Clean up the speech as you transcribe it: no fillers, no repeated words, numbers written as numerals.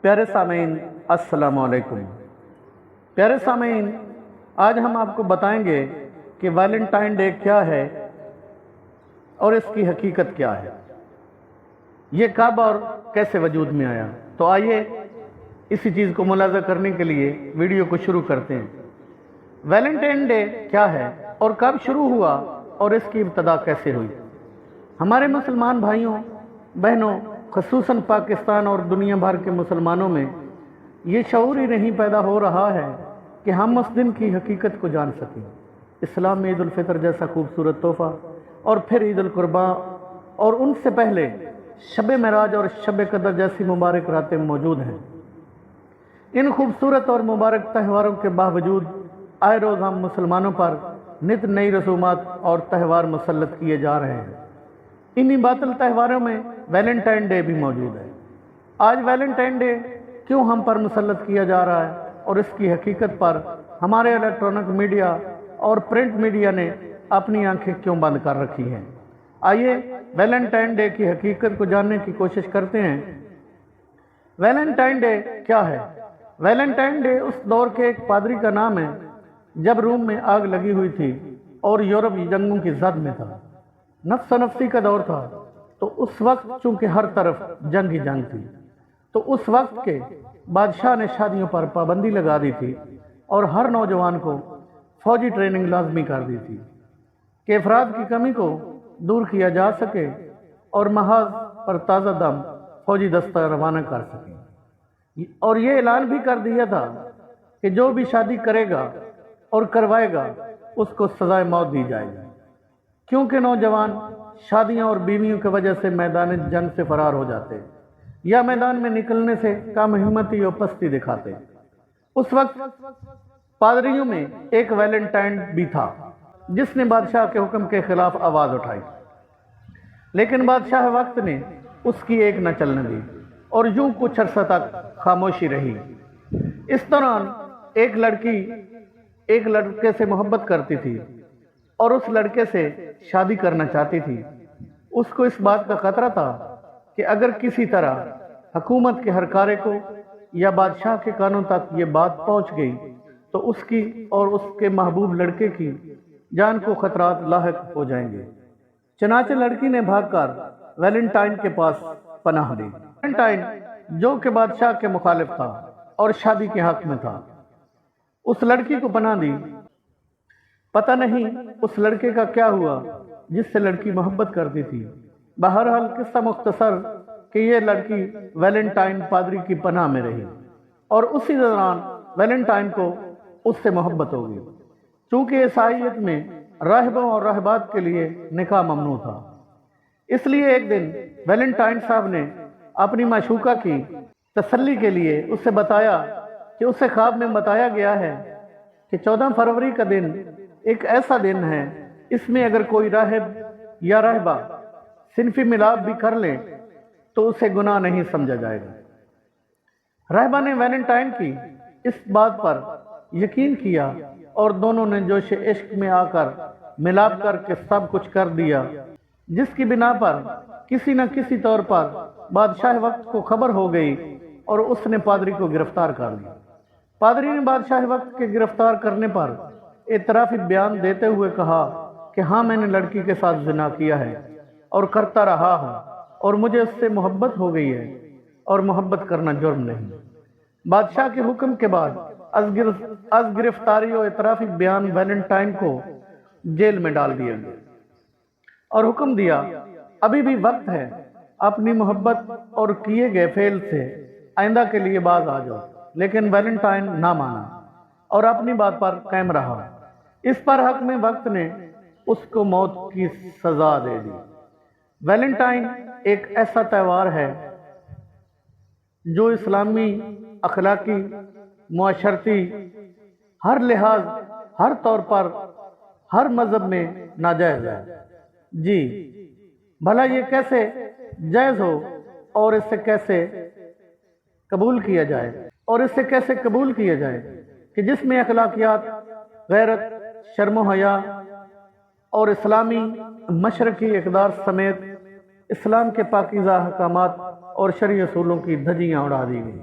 پیارے سامعین السلام علیکم۔ پیارے سامعین، آج ہم آپ کو بتائیں گے کہ ویلنٹائن ڈے کیا ہے اور اس کی حقیقت کیا ہے، یہ کب اور کیسے وجود میں آیا۔ تو آئیے اسی چیز کو ملاحظہ کرنے کے لیے ویڈیو کو شروع کرتے ہیں۔ ویلنٹائن ڈے کیا ہے اور کب شروع ہوا اور اس کی ابتدا کیسے ہوئی۔ ہمارے مسلمان بھائیوں بہنوں، خصوصاً پاکستان اور دنیا بھر کے مسلمانوں میں یہ شعور ہی نہیں پیدا ہو رہا ہے کہ ہم اس دن کی حقیقت کو جان سکیں۔ اسلام میں عید الفطر جیسا خوبصورت تحفہ اور پھر عید القرباں اور ان سے پہلے شب معراج اور شب قدر جیسی مبارک راتیں موجود ہیں۔ ان خوبصورت اور مبارک تہواروں کے باوجود آئے روز ہم مسلمانوں پر نت نئی رسومات اور تہوار مسلط کیے جا رہے ہیں۔ انہی باطل تہواروں میں ویلنٹائن ڈے بھی موجود ہے۔ آج ویلنٹائن ڈے کیوں ہم پر مسلط کیا جا رہا ہے اور اس کی حقیقت پر ہمارے الیکٹرانک میڈیا اور پرنٹ میڈیا نے اپنی آنکھیں کیوں بند کر رکھی ہیں۔ آئیے ویلنٹائن ڈے کی حقیقت کو جاننے کی کوشش کرتے ہیں۔ ویلنٹائن ڈے کیا ہے؟ ویلنٹائن ڈے اس دور کے ایک پادری کا نام ہے جب روم میں آگ لگی ہوئی تھی اور یورپ جنگوں کی زد میں تھا، نفس نفسی کا دور تھا۔ تو اس وقت چونکہ ہر طرف جنگ ہی جنگ تھی، تو اس وقت کے بادشاہ نے شادیوں پر پابندی لگا دی تھی اور ہر نوجوان کو فوجی ٹریننگ لازمی کر دی تھی کہ افراد کی کمی کو دور کیا جا سکے اور محاذ پر تازہ دم فوجی دستہ روانہ کر سکیں۔ اور یہ اعلان بھی کر دیا تھا کہ جو بھی شادی کرے گا اور کروائے گا اس کو سزائے موت دی جائے گی، کیونکہ نوجوان شادیوں اور بیویوں کی وجہ سے میدان جنگ سے فرار ہو جاتے یا میدان میں نکلنے سے کم ہمتی اور پستی دکھاتے۔ اس وقت پادریوں میں ایک ویلنٹائن بھی تھا جس نے بادشاہ کے حکم کے خلاف آواز اٹھائی، لیکن بادشاہ وقت نے اس کی ایک نہ چلنے دی اور یوں کچھ عرصہ تک خاموشی رہی۔ اس دوران ایک لڑکی ایک لڑکے سے محبت کرتی تھی اور اس لڑکے سے شادی کرنا چاہتی تھی۔ اس کو اس بات کا خطرہ تھا کہ اگر کسی طرح حکومت کے ہر کارے کو یا بادشاہ کے کانوں تک یہ بات پہنچ گئی تو اس کی اور اس کے محبوب لڑکے کی جان کو خطرات لاحق ہو جائیں گے۔ چنانچہ لڑکی نے بھاگ کر ویلنٹائن کے پاس پناہ لی۔ ویلنٹائن جو کہ بادشاہ کے مخالف تھا اور شادی کے حق میں تھا، اس لڑکی کو پناہ دی۔ پتہ نہیں اس لڑکے کا کیا ہوا جس سے لڑکی محبت کرتی تھی۔ بہرحال قصہ مختصر کہ یہ لڑکی ویلنٹائن پادری کی پناہ میں رہی اور اسی دوران ویلنٹائن کو اس سے محبت ہو گئی۔ چونکہ عیسائیت میں راہبوں اور راہبات کے لیے نکاح ممنوع تھا، اس لیے ایک دن ویلنٹائن صاحب نے اپنی معشوقہ کی تسلی کے لیے اسے بتایا کہ اسے خواب میں بتایا گیا ہے کہ 14 فروری کا دن ایک ایسا دن ہے، اس میں اگر کوئی راہب یا راہبہ صنفی ملاپ بھی کر لے تو اسے گناہ نہیں سمجھا جائے گا۔ راہبہ نے ویلنٹائن کی اس بات پر یقین کیا اور دونوں نے جوش عشق میں آ کر ملاپ کر کے سب کچھ کر دیا، جس کی بنا پر کسی نہ کسی طور پر بادشاہ وقت کو خبر ہو گئی اور اس نے پادری کو گرفتار کر لیا۔ پادری نے بادشاہ وقت کے گرفتار کرنے پر اعترافی بیان دیتے ہوئے کہا کہ ہاں، میں نے لڑکی کے ساتھ زنا کیا ہے اور کرتا رہا ہوں اور مجھے اس سے محبت ہو گئی ہے اور محبت کرنا جرم نہیں۔ بادشاہ کے حکم کے بعد از گرفتاری اور اعترافی بیان ویلنٹائن کو جیل میں ڈال دیا گیا اور حکم دیا ابھی بھی وقت ہے، اپنی محبت اور کیے گئے فعل سے آئندہ کے لیے باز آ جاؤ۔ لیکن ویلنٹائن نہ مانا اور اپنی بات پر قائم رہا۔ اس پر حکم وقت نے اس کو موت کی سزا دے دی۔ ویلنٹائن ایک ایسا تہوار ہے جو اسلامی، اخلاقی، معاشرتی، ہر لحاظ، ہر طور پر، ہر مذہب میں ناجائز ہے۔ جی بھلا یہ کیسے جائز ہو اور اسے کیسے قبول کیا جائے کہ جس میں اخلاقیات، غیرت، شرم و حیا اور اسلامی مشرقی اقدار سمیت اسلام کے پاکیزہ احکامات اور شرعی اصولوں کی دھجیاں اڑا دی گئی۔